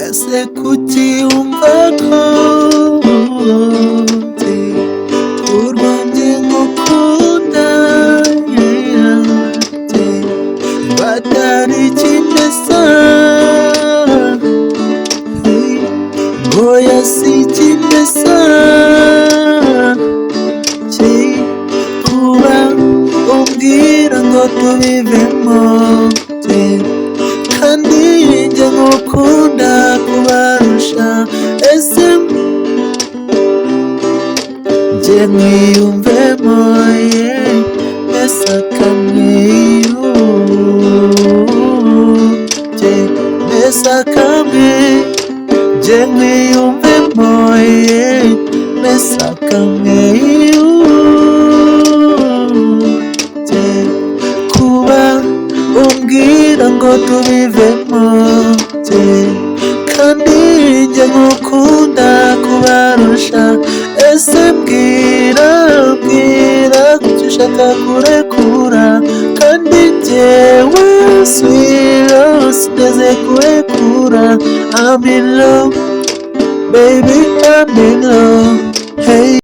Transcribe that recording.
Ese kuki wumva ko urwanjye ngukunda batari ikimesa ngoya si ikimesa kuba umbwira ngo tubivemo kandi njye ngukunda kubarusha ese njye mwiyumvemo ese kamwe ese kamwe njye mwiyumvemo ese kamwe kuba umbwira ngo tubivemo kandi njye ngukunda kubarusha ese mbwira kuki ushaka kurekura kandi njyewe sinigeze kurekura. I'm in love, baby, I'm in love, hey.